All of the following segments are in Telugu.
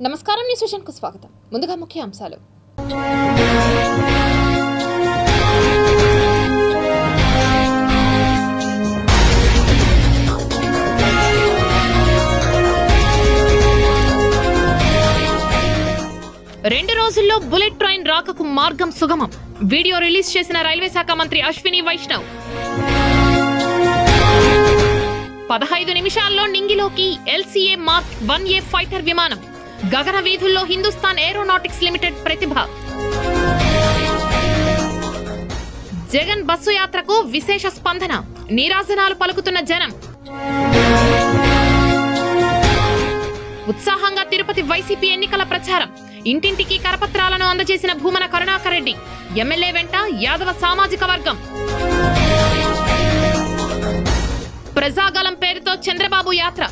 నమస్కారం న్యూస్ విజన్ కు స్వాగతం. ముందుగా ముఖ్య అంశాలు. రెండు రోజుల్లో బుల్లెట్ ట్రైన్ రాకకు మార్గం సుగమం. వీడియో రిలీజ్ చేసిన రైల్వే శాఖ మంత్రి అశ్విని వైష్ణవ్. 15 నిమిషాల్లో నింగిలోకి LCA Mark 1A ఫైటర్ విమానం. గగన వీధుల్లో హిందుస్థాన్ ఏరోనాటిక్స్ లిమిటెడ్ ప్రతిభ. జగన్ బస్సు యాత్రకు విశేష స్పందన. నీరాజనాలు పలుకుతున్న జనం. ఉత్సాహంగా తిరుపతి వైసీపీ ఎన్నికల ప్రచారం. ఇంటింటికి కరపత్రాలను అందజేసిన భూమన కరుణాకర్ రెడ్డి. ఎమ్మెల్యే వెంట యాదవ సామాజిక వర్గం. ప్రజాగలం పేరుతో చంద్రబాబు యాత్ర.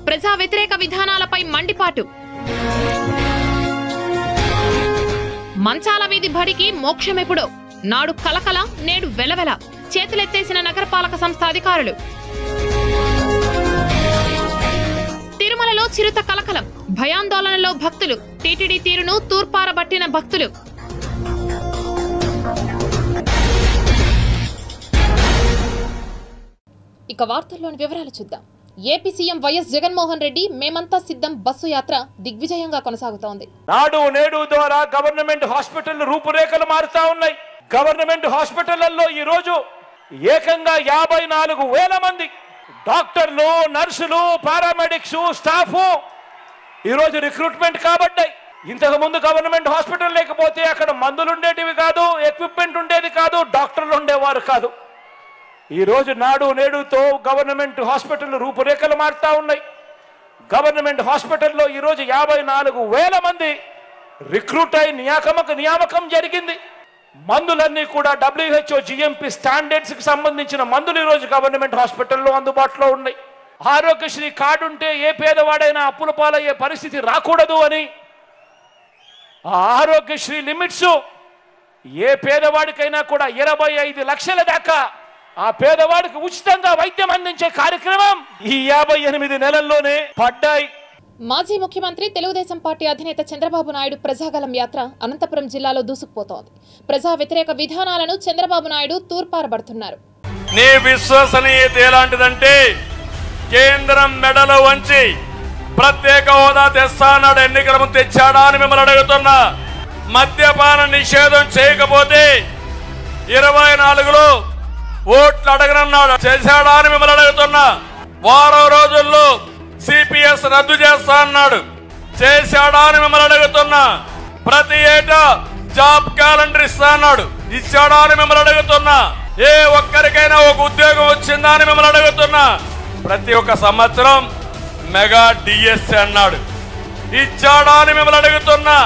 ప్రజా వ్యతిరేక విధానాలపై మండిపాటు. మంచాల వీధి బడికి మోక్షమెప్పుడో. నాడు కలకల, నేడు వెలవెల. చేతులెత్తేసిన నగరపాలక సంస్థ అధికారులు. తిరుమలలో చిరుత కలకలం. భయాందోళనలో భక్తులు. టీటీడీ తీరును తూర్పారబట్టిన భక్తులు. ఇక వార్తల్లోని వివరాలు చూద్దాం. AP CM YS Jaganmohan Reddy మేమంతా సిద్ధం బస్సు యాత్ర దిగ్విజయంగా కొనసాగుతోంది. నాడు నేడు ద్వారా గవర్నమెంట్ హాస్పిటల్ రూపురేఖలు మారుతా ఉన్నాయి. గవర్నమెంట్ హాస్పిటళ్లలో ఈ రోజు ఏకంగా 54,000 మంది డాక్టర్లు, నర్సులు, పారామెడిక్స్, స్టాఫ్ ఈ రోజు రిక్రూట్మెంట్ కాబట్టాయి. ఇంతకు ముందు గవర్నమెంట్ హాస్పిటల్ లేకపోతే అక్కడ మందులు ఉండేటివి కాదు, ఎక్విప్మెంట్ ఉండేది కాదు, డాక్టర్లు ఉండేవారు కాదు. ఈ రోజు నాడు నేడుతో గవర్నమెంట్ హాస్పిటల్ రూపురేఖలు మారుతా ఉన్నాయి. గవర్నమెంట్ హాస్పిటల్లో ఈ రోజు 54,000 మంది రిక్రూట్ అయి నియామకం జరిగింది. మందులన్నీ కూడా WHO GMP స్టాండర్డ్స్ కి సంబంధించిన మందులు ఈ రోజు గవర్నమెంట్ హాస్పిటల్లో అందుబాటులో ఉన్నాయి. ఆరోగ్యశ్రీ కార్డు ఉంటే ఏ పేదవాడైనా అప్పుల పాలయ్యే పరిస్థితి రాకూడదు అని ఆ ఆరోగ్యశ్రీ లిమిట్స్ ఏ పేదవాడికైనా కూడా 25 లక్షల దాకా ఆ పేదవాడికి ఉచితంగా వైద్యం అందించే కార్యక్రమం ఈ 58 నెలల్లోనే పడ్డాయి. మాజీ ముఖ్యమంత్రి తెలుగుదేశం పార్టీ అధినేత చంద్రబాబు నాయుడు ప్రజాగలం యాత్ర అనంతపురం జిల్లాలో దూసుకుపోతోంది. ప్రజా వ్యతిరేక విధానాలను చంద్రబాబు నాయుడు తూర్పారబడుతున్నారు. నీ విశ్వసనీయత ఎలాంటిదంటే కేంద్రం మెడలో వంచి ప్రత్యేక హోదా తెస్తానాడు. ఎన్నికల ముందు తెచ్చాడా అని మిమ్మల్ని అడుగుతున్నా. మద్యపాన నిషేధం చేయకపోతే 24లో ఓట్లు అడగనన్నాడు. చేశాడా అని మిమ్మల్ని అడుగుతున్నా. వారం రోజుల్లో CPS రద్దు చేస్తా అన్నాడు. చేశాడా అని మిమ్మల్ని అడుగుతున్నా. ప్రతి ఏటా జాబ్ క్యాలెండర్ ఇస్తా అన్నాడు. ఇచ్చాడా అని మిమ్మల్ని అడుగుతున్నా. ఏ ఒక్కరికైనా ఒక ఉద్యోగం వచ్చిందా అని మిమ్మల్ని అడుగుతున్నా. ప్రతి ఒక్క సంవత్సరం మెగా DSC అన్నాడు. ఇచ్చాడా అని మిమ్మల్ని అడుగుతున్నా.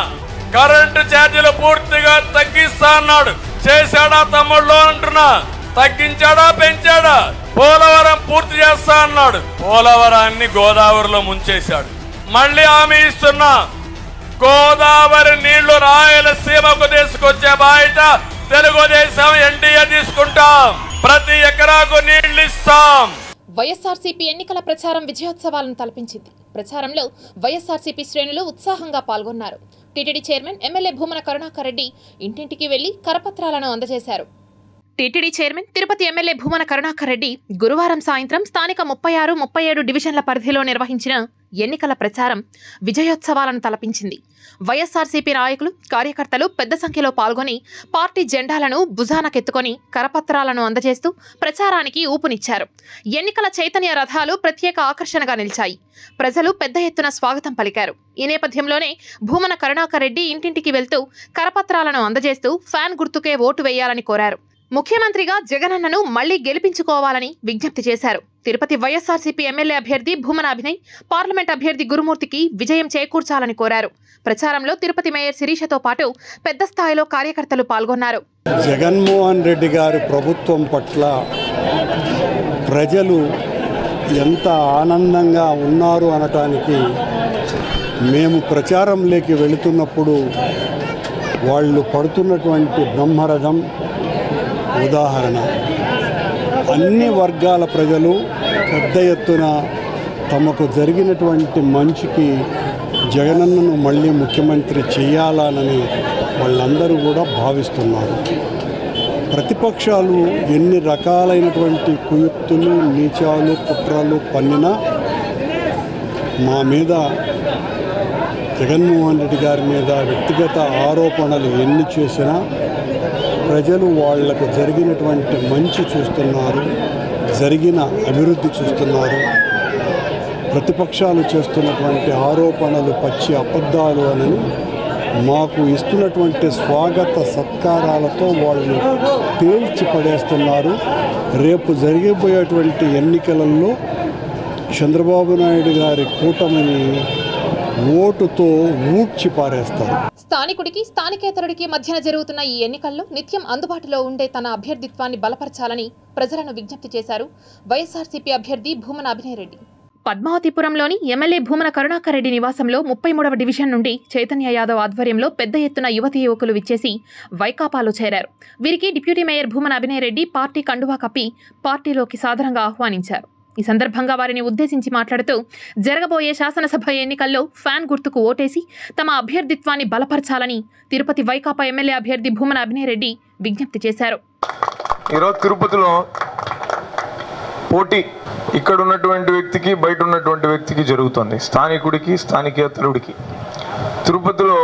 కరెంటు ఛార్జీలు పూర్తిగా తగ్గిస్తా అన్నాడు. చేశాడా తమ్ముళ్ళు అంటున్నా. తగ్గించాడా, పెంచాడా? పోలవరం పూర్తి చేస్తా అన్నాడు. పోలవరాన్ని గోదావరిలో ముంచేశాడు. మళ్ళీ హామీ ఇస్తున్నా, గోదావరి నీళ్లు రాయలసీమకు తీసుకొచ్చే బాధ్యత తెలుగుదేశం NDA తీసుకుంటాం. ప్రతి ఎకరాకు నీళ్లు ఇస్తాం. వైఎస్ఆర్సీపీ ఎన్నికల ప్రచారం విజయోత్సవాలను తలపించింది. ప్రచారంలో వైఎస్ఆర్సీపీ శ్రేణులు ఉత్సాహంగా పాల్గొన్నారు. TTD chairman MLA Bhumana Karunakar Reddy ఇంటింటికి వెళ్లి కరపత్రాలను అందజేశారు. TTD chairman Tirupati MLA Bhumana Karunakar Reddy గురువారం సాయంత్రం స్థానిక 36, 37 డివిజన్ల పరిధిలో నిర్వహించిన ఎన్నికల ప్రచారం విజయోత్సవాలను తలపించింది. వైఎస్ఆర్సీపీ నాయకులు, కార్యకర్తలు పెద్ద సంఖ్యలో పాల్గొని పార్టీ జెండాలను భుజానకెత్తుకొని కరపత్రాలను అందజేస్తూ ప్రచారానికి ఊపునిచ్చారు. ఎన్నికల చైతన్య రథాలు ప్రత్యేక ఆకర్షణగా నిలిచాయి. ప్రజలు పెద్ద ఎత్తున స్వాగతం పలికారు. ఈ నేపథ్యంలోనే భూమన కరుణాకర్ రెడ్డి ఇంటింటికి వెళ్తూ కరపత్రాలను అందజేస్తూ ఫ్యాన్ గుర్తుకే ఓటు వేయాలని కోరారు. ముఖ్యమంత్రిగా జగనన్నను మళ్లీ గెలిపించుకోవాలని విజ్ఞప్తి చేశారు. తిరుపతి వైఎస్ఆర్సీపీ ఎమ్మెల్యే అభ్యర్థి భూమన అభినయ్, పార్లమెంట్ అభ్యర్థి గురుమూర్తికి విజయం చేకూర్చాలని కోరారు. ప్రచారంలో తిరుపతి మేయర్ శిరీషతో పాటు పెద్ద స్థాయిలో కార్యకర్తలు పాల్గొన్నారు. జగన్మోహన్ రెడ్డి గారి ప్రభుత్వం పట్ల ప్రజలు ఎంత ఆనందంగా ఉన్నారు అనటానికి మేము ప్రచారంలోకి వెళుతున్నప్పుడు వాళ్ళు పడుతున్నటువంటి బ్రహ్మరథం ఉదాహరణ. అన్ని వర్గాల ప్రజలు పెద్ద ఎత్తున తమకు జరిగినటువంటి మంచికి జగనన్నను మళ్ళీ ముఖ్యమంత్రి చేయాలనని వాళ్ళందరూ కూడా భావిస్తున్నారు. ప్రతిపక్షాలు ఎన్ని రకాలైనటువంటి కుయుక్తులు, నీచాలు, కుట్రలు పన్నినా మా మీద, జగన్మోహన్ రెడ్డి గారి మీద వ్యక్తిగత ఆరోపణలు ఎన్ని చేసినా ప్రజలు వాళ్లకు జరిగినటువంటి మంచి చూస్తున్నారు, జరిగిన అభివృద్ధి చూస్తున్నారు. ప్రతిపక్షాలు చేస్తున్నటువంటి ఆరోపణలు పచ్చి అబద్ధాలు అని మాకు ఇస్తున్నటువంటి స్వాగత సత్కారాలతో వాళ్ళు తేల్చి పడేస్తున్నారు. రేపు జరిగిపోయేటువంటి ఎన్నికలలో చంద్రబాబు నాయుడు గారి కూటమిని ఓటుతో ఊడ్చి పారేస్తారు. స్థానికుడికి స్థానికేతరుడికి మధ్యన జరుగుతున్న ఈ ఎన్నికల్లో నిత్యం అందుబాటులో ఉండే తన అభ్యర్థిత్వాన్ని బలపరచాలని ప్రజలను విజ్ఞప్తి చేశారు వైఎస్ఆర్సీపీ అభ్యర్థి భూమన అభినయ్ రెడ్డి. పద్మావతిపురంలోని ఎమ్మెల్యే భూమన కరుణాకర్ రెడ్డి నివాసంలో 33వ డివిజన్ నుండి చైతన్య యాదవ్ ఆధ్వర్యంలో పెద్ద ఎత్తున యువతీ యువకులు విచ్చేసి వైకాపాలో చేరారు. వీరికి deputy mayor Bhumana Abhinay Reddy party కండువా కప్పి పార్టీలోకి సాదరంగా ఆహ్వానించారు. ఈ సందర్భంగా వారిని ఉద్దేశించి మాట్లాడుతూ జరగబోయే శాసనసభ ఎన్నికల్లో ఫ్యాన్ గుర్తుకు ఓటేసి తమ అభ్యర్థిత్వాన్ని బలపరచాలని తిరుపతి వైకాపా ఎమ్మెల్యే అభ్యర్థి భూమన అభినయ్ రెడ్డి విజ్ఞప్తి చేశారు. ఈరోజు తిరుపతిలో పోటీ ఇక్కడ ఉన్నటువంటి వ్యక్తికి బయట ఉన్నటువంటి వ్యక్తికి జరుగుతుంది, స్థానికుడికి స్థానికేతరుడికి. తిరుపతిలో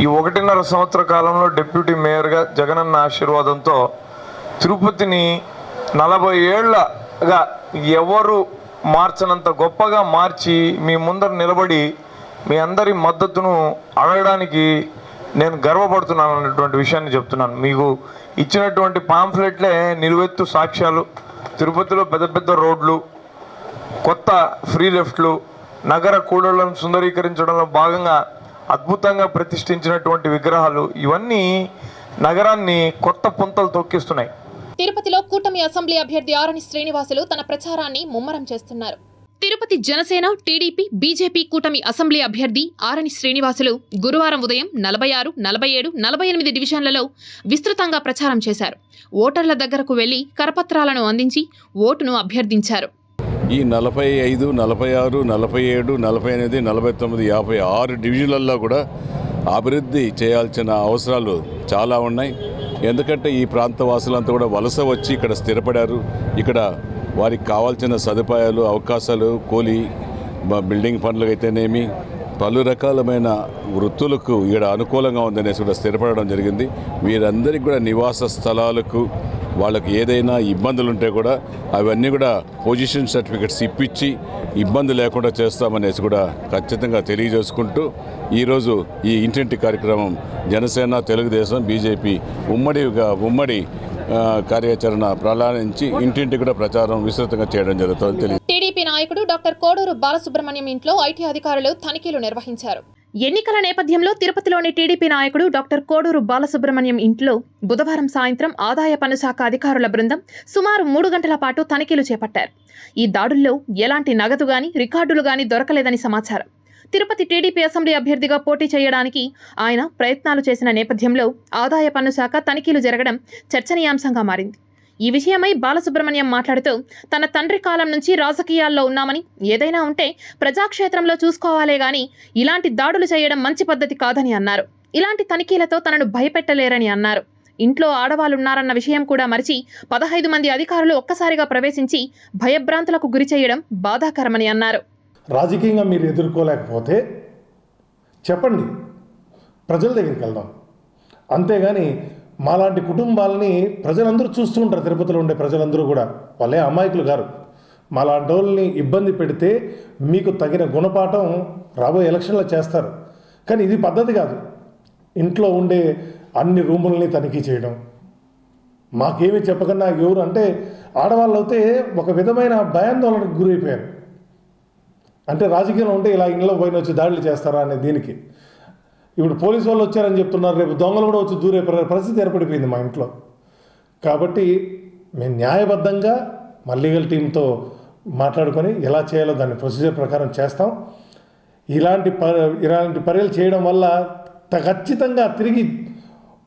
ఈ 1.5 సంవత్సర కాలంలో డిప్యూటీ మేయర్గా జగనన్న ఆశీర్వాదంతో తిరుపతిని 40 ఏళ్లగా ఎవరు మార్చనంత గొప్పగా మార్చి మీ ముందర నిలబడి మీ అందరి మద్దతును అడగడానికి నేను గర్వపడుతున్నాను అన్నటువంటి విషయాన్ని చెప్తున్నాను. మీకు ఇచ్చినటువంటి పాంఫ్లెట్లే నిలువెత్తు సాక్ష్యాలు. తిరుపతిలో పెద్ద పెద్ద రోడ్లు, కొత్త ఫ్రీ లెఫ్ట్లు, నగర కూడళ్లను సుందరీకరించడంలో భాగంగా అద్భుతంగా ప్రతిష్ఠించినటువంటి విగ్రహాలు, ఇవన్నీ నగరాన్ని కొత్త పుంతలు తొక్కిస్తున్నాయి. తిరుపతిలో కూటమి అసెంబ్లీ అభ్యర్థి ఆరణి శ్రీనివాసులు తన ప్రచారాన్ని ముమ్మరం చేస్తున్నారు. తిరుపతి జనసేన, టీడీపీ, బీజేపీ కూటమి అసెంబ్లీ అభ్యర్థి ఆరణి శ్రీనివాసులు గురువారం ఉదయం 46, 47, 48 డివిజన్లలో విస్తృతంగా ప్రచారం చేశారు. ఓటర్ల దగ్గరకు వెళ్లి కరపత్రాలను అందించి ఓటును అభ్యర్థించారు. ఈ 45, 46, 47, 48, 49, 56 డివిజన్లలో కూడా అభివృద్ధి చేయాల్సిన అవసరాలు చాలా ఉన్నాయి. ఎందుకంటే ఈ ప్రాంత వాసులంతా కూడా వలస వచ్చి ఇక్కడ స్థిరపడారు. ఇక్కడ వారికి కావాల్సిన సదుపాయాలు, అవకాశాలు, కూలీ, బిల్డింగ్ పనులు అయితేనేమి, పలు రకాలమైన వృత్తులకు ఇక్కడ అనుకూలంగా ఉందనేసి కూడా స్థిరపడడం జరిగింది. వీరందరికీ కూడా నివాస స్థలాలకు వాళ్ళకి ఏదైనా ఇబ్బందులు ఉంటే కూడా అవన్నీ కూడా పొజిషన్ సర్టిఫికెట్స్ ఇప్పించి ఇబ్బంది లేకుండా చేస్తామనేసి కూడా ఖచ్చితంగా తెలియజేసుకుంటూ ఈరోజు ఈ ఇంటింటి కార్యక్రమం జనసేన, తెలుగుదేశం, బీజేపీ ఉమ్మడి కార్యాచరణ ప్రారంభించి ఇంటింటి కూడా ప్రచారం విస్తృతంగా చేయడం జరుగుతుంది తెలియదు. టీడీపీ నాయకుడు డాక్టర్ కోడూరు బాలసుబ్రహ్మణ్యం ఇంట్లో ఐటీ అధికారులు తనిఖీలు నిర్వహించారు. ఎన్నికల నేపథ్యంలో తిరుపతిలోని టీడీపీ నాయకుడు డాక్టర్ కోడూరు బాలసుబ్రహ్మణ్యం ఇంట్లో బుధవారం సాయంత్రం ఆదాయ పన్ను శాఖ అధికారుల బృందం సుమారు 3 గంటల పాటు తనిఖీలు చేపట్టారు. ఈ దాడుల్లో ఎలాంటి నగదు గాని, రికార్డులు గాని దొరకలేదని సమాచారం. తిరుపతి టీడీపీ అసెంబ్లీ అభ్యర్థిగా పోటీ చేయడానికి ఆయన ప్రయత్నాలు చేసిన నేపథ్యంలో ఆదాయ పన్ను శాఖ తనిఖీలు జరగడం చర్చనీయాంశంగా మారింది. ఈ విషయమై బాలసుబ్రహ్మణ్యం మాట్లాడుతూ తన తండ్రి కాలం నుంచి రాజకీయాల్లో ఉన్నామని, ఏదైనా ఉంటే ప్రజాక్షేత్రంలో చూసుకోవాలే గాని ఇలాంటి దాడులు చేయడం మంచి పద్ధతి కాదని అన్నారు. ఇలాంటి తనిఖీలతో తనను భయపెట్టలేరని అన్నారు. ఇంట్లో ఆడవాళ్లున్నారన్న విషయం కూడా మరిచి 15 మంది అధికారులు ఒక్కసారిగా ప్రవేశించి భయభ్రాంతులకు గురి చేయడం బాధాకరమని అన్నారు. రాజకీయంగా మీరు ఎదుర్కోలేకపోతే చెప్పండి, ప్రజల దగ్గరికి వెళ్దాం. అంతేగాని మాలాంటి కుటుంబాలని ప్రజలందరూ చూస్తూ ఉంటారు. తిరుపతిలో ఉండే ప్రజలందరూ కూడా వాళ్ళే అమాయకులు గారు. మాలాంటి వాళ్ళని ఇబ్బంది పెడితే మీకు తగిన గుణపాఠం రాబోయే ఎలక్షన్లో చేస్తారు. కానీ ఇది పద్ధతి కాదు. ఇంట్లో ఉండే అన్ని రూములని తనిఖీ చేయడం, మాకేమీ చెప్పకుండా ఎవరు అంటే ఆడవాళ్ళు అయితే ఒక విధమైన భయాందోళనకు గురైపోయారు. అంటే రాజకీయంలో ఉంటే ఇలా ఇంట్లో పోయిన వచ్చి దాడులు చేస్తారా అనే దీనికి ఇప్పుడు పోలీసు వాళ్ళు వచ్చారని చెప్తున్నారు. రేపు దొంగలు కూడా వచ్చి దూరే పరిస్థితి ఏర్పడిపోయింది మా ఇంట్లో. కాబట్టి మేము న్యాయబద్ధంగా మా లీగల్ టీంతో మాట్లాడుకొని ఎలా చేయాలో దాన్ని ప్రొసీజర్ ప్రకారం చేస్తాం. ఇలాంటి పర్యలు చేయడం వల్ల ఖచ్చితంగా తిరిగి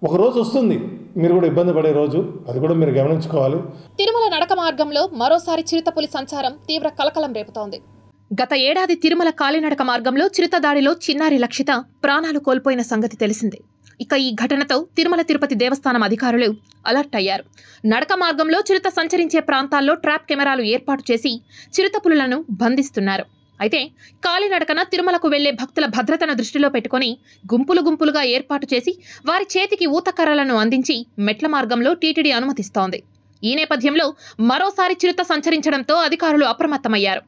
ఒకరోజు వస్తుంది, మీరు కూడా ఇబ్బంది పడే రోజు, అది కూడా మీరు గమనించుకోవాలి. తిరుమల నడక మార్గంలో మరోసారి చిరుతపులి సంచారం తీవ్ర కలకలం రేపుతోంది. గత ఏడాది తిరుమల కాలినడక మార్గంలో చిరుతదాడిలో చిన్నారి లక్షిత ప్రాణాలు కోల్పోయిన సంగతి తెలిసిందే. ఇక ఈ ఘటనతో తిరుమల తిరుపతి దేవస్థానం అధికారులు అలర్ట్ అయ్యారు. నడక మార్గంలో చిరుత సంచరించే ప్రాంతాల్లో ట్రాప్ కెమెరాలు ఏర్పాటు చేసి చిరుత పులులను బంధిస్తున్నారు. అయితే కాలినడకన తిరుమలకు వెళ్లే భక్తుల భద్రతను దృష్టిలో పెట్టుకుని గుంపులు గుంపులుగా ఏర్పాటు చేసి వారి చేతికి ఊతకర్రలను అందించి మెట్ల మార్గంలో టీటీడీ అనుమతిస్తోంది. ఈ నేపథ్యంలో మరోసారి చిరుత సంచరించడంతో అధికారులు అప్రమత్తమయ్యారు.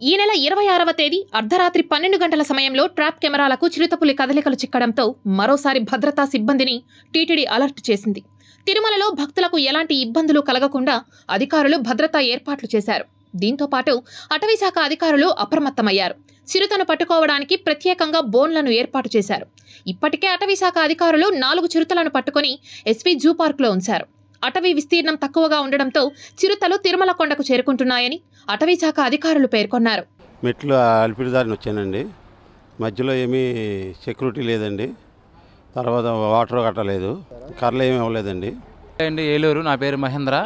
ఈ నెల 26వ తేదీ అర్ధరాత్రి 12 గంటల సమయంలో ట్రాప్ కెమెరాలకు చిరుతపులి కదలికలు చిక్కడంతో మరోసారి భద్రతా సిబ్బందిని టీటీడీ అలర్ట్ చేసింది. తిరుమలలో భక్తులకు ఎలాంటి ఇబ్బందులు కలగకుండా అధికారులు భద్రతా ఏర్పాట్లు చేశారు. దీంతో పాటు అటవీశాఖ అధికారులు అప్రమత్తమయ్యారు. చిరుతను పట్టుకోవడానికి ప్రత్యేకంగా బోన్లను ఏర్పాటు చేశారు. ఇప్పటికే అటవీశాఖ అధికారులు 4 చిరుతలను పట్టుకుని ఎస్వీ జూ పార్కులో ఉంచారు. అటవీ విస్తీర్ణం తక్కువగా ఉండడంతో చిరుతలు తిరుమల కొండకు చేరుకుంటున్నాయని అటవీశాఖ అధికారులు పేర్కొన్నారు. మెట్లు అల్పిరిదారిని వచ్చానండి. మధ్యలో ఏమీ సెక్యూరిటీ లేదండి. తర్వాత వాటర్ కట్టలేదు, కర్రలు ఏమీ ఇవ్వలేదండి. అండి ఏలూరు, నా పేరు మహేంద్ర.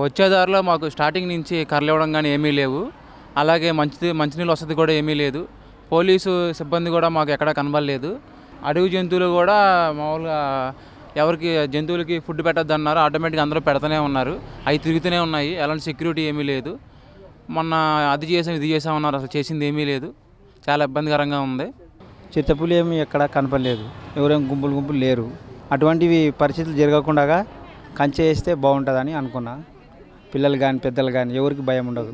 వచ్చేదారిలో మాకు స్టార్టింగ్ నుంచి కర్రలు ఇవ్వడం కానీ ఏమీ లేవు. అలాగే మంచినీళ్ళు వసతి కూడా ఏమీ లేదు. పోలీసు సిబ్బంది కూడా మాకు ఎక్కడా కనబడలేదు. అడవి జంతువులు కూడా మామూలుగా ఎవరికి జంతువులకి ఫుడ్ పెట్టద్దు అన్నారు. ఆటోమేటిక్గా అందరూ పెడుతూనే ఉన్నారు. అవి తిరుగుతూనే ఉన్నాయి. ఎలాంటి సెక్యూరిటీ ఏమీ లేదు. మొన్న అది చేసాం ఇది చేసామన్నారు, అసలు చేసింది ఏమీ లేదు. చాలా ఇబ్బందికరంగా ఉంది. చిత్తపులి ఏమి ఎక్కడ కనపడలేదు. ఎవరేం గుంపులు లేరు. అటువంటివి పరిస్థితులు జరగకుండా కంచె వేస్తే బాగుంటుందని అనుకున్నా. పిల్లలు కానీ పెద్దలు కానీ ఎవరికి భయం ఉండదు.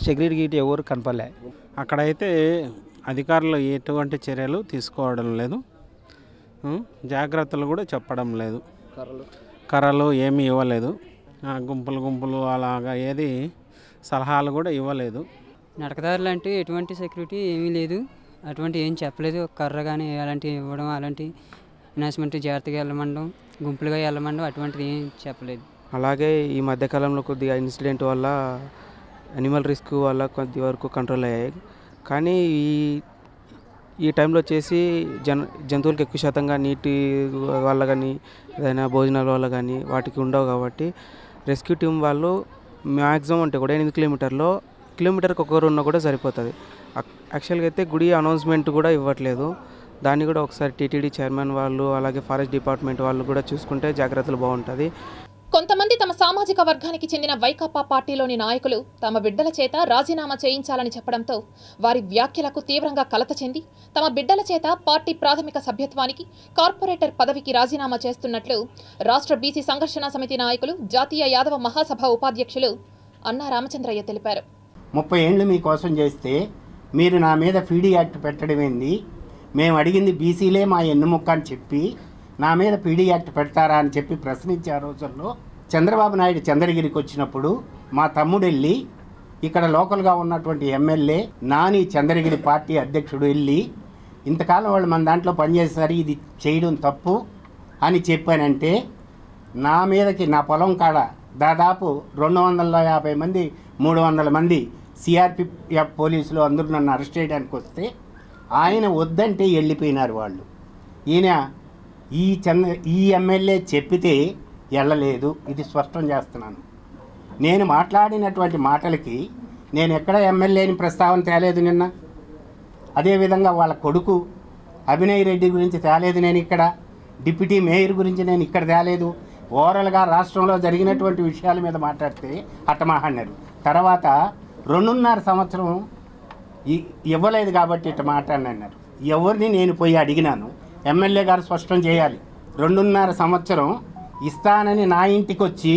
సెక్యూరిటీ గీటి ఎవరు కనపడలే. అక్కడైతే అధికారులు ఎటువంటి చర్యలు తీసుకోవడం లేదు, జాగ్రత్తలు కూడా చెప్పడం లేదు. కర్రలు ఏమీ ఇవ్వలేదు. గుంపులు అలాగా ఏది సలహాలు కూడా ఇవ్వలేదు. నడకదారులు అంటే ఎటువంటి సెక్యూరిటీ ఏమీ లేదు. అటువంటి ఏం చెప్పలేదు. కర్ర కానీ అలాంటివి ఇవ్వడం, అలాంటి అనౌన్స్మెంట్ జాగ్రత్తగా వెళ్ళమండం, గుంపులుగా వెళ్ళమండం అటువంటిది ఏం చెప్పలేదు. అలాగే ఈ మధ్యకాలంలో కొద్దిగా ఇన్సిడెంట్ వల్ల అనిమల్ రిస్క్ వల్ల కొద్ది వరకు కంట్రోల్ అయ్యాయి. కానీ ఈ టైంలో వచ్చేసి జంతువులకు ఎక్కువ శాతంగా నీటి వల్ల కానీ ఏదైనా భోజనాల వల్ల కానీ వాటికి ఉండవు. కాబట్టి రెస్క్యూ టీం వాళ్ళు మ్యాక్సిమం అంటే కూడా 8 కిలోమీటర్కి ఒకరు ఉన్నా కూడా సరిపోతుంది. యాక్చువల్గా అయితే గుడి అనౌన్స్మెంట్ కూడా ఇవ్వట్లేదు. దాన్ని కూడా ఒకసారి టీటీడీ చైర్మన్ వాళ్ళు అలాగే ఫారెస్ట్ డిపార్ట్మెంట్ వాళ్ళు కూడా చూసుకుంటే జాగ్రత్తలు బాగుంటుంది. కొంతమంది తమ సామాజిక వర్గానికి చెందిన వైకాపా పార్టీలోని నాయకులు తమ బిడ్డల చేత రాజీనామా చేయించాలని చెప్పడంతో వారి వ్యాఖ్యలకు తీవ్రంగా కలత చెంది తమ బిడ్డల చేత పార్టీ ప్రాథమిక సభ్యత్వానికి, కార్పొరేటర్ పదవికి రాజీనామా చేస్తున్నట్లు రాష్ట్ర బీసీ సంఘర్షణ సమితి నాయకులు, జాతీయ యాదవ మహాసభ ఉపాధ్యక్షులు అన్నా రామచంద్రయ్య తెలిపారు. 30 ఏళ్ళు మీకోసం చేస్తే మీరు నా మీద పీడీ యాక్ట్ పెట్టడం ఏంది? మేము అడిగింది బీసీలే మా ఎన్నుముక్క అని చెప్పి నా మీద పీడీ యాక్ట్ పెడతారా అని చెప్పి ప్రశ్నించే ఆ రోజుల్లో చంద్రబాబు నాయుడు చంద్రగిరికి వచ్చినప్పుడు మా తమ్ముడు వెళ్ళి ఇక్కడ లోకల్గా ఉన్నటువంటి ఎమ్మెల్యే నాని చంద్రగిరి పార్టీ అధ్యక్షుడు వెళ్ళి ఇంతకాలం వాళ్ళు మన దాంట్లో పనిచేస్తారు, ఇది చేయడం తప్పు అని చెప్పానంటే నా మీదకి నా పొలం కాడ దాదాపు 250 మంది 300 మంది సిఆర్పిఎఫ్ పోలీసులు అందరూ నన్ను అరెస్ట్ చేయడానికి వస్తే ఆయన వద్దంటే వెళ్ళిపోయినారు వాళ్ళు. ఈయన ఈ ఎమ్మెల్యే చెప్పితే వెళ్ళలేదు. ఇది స్పష్టం చేస్తున్నాను. నేను మాట్లాడినటువంటి మాటలకి నేను ఎక్కడ ఎమ్మెల్యేని ప్రస్తావన తేలేదు నిన్న. అదేవిధంగా వాళ్ళ కొడుకు అభినయ్ రెడ్డి గురించి తేలేదు నేను ఇక్కడ. డిప్యూటీ మేయర్ గురించి నేను ఇక్కడ తేలేదు. ఓవరాల్గా రాష్ట్రంలో జరిగినటువంటి విషయాల మీద మాట్లాడితే అట్టమాహన్నారు. తర్వాత 2.5 సంవత్సరం ఇవ్వలేదు కాబట్టి ఇట్ట మాట్లాడినారు. ఎవరిని నేను పోయి అడిగినాను, ఎమ్మెల్యే గారు స్పష్టం చేయాలి. 2.5 సంవత్సరం ఇస్తానని నా ఇంటికి వచ్చి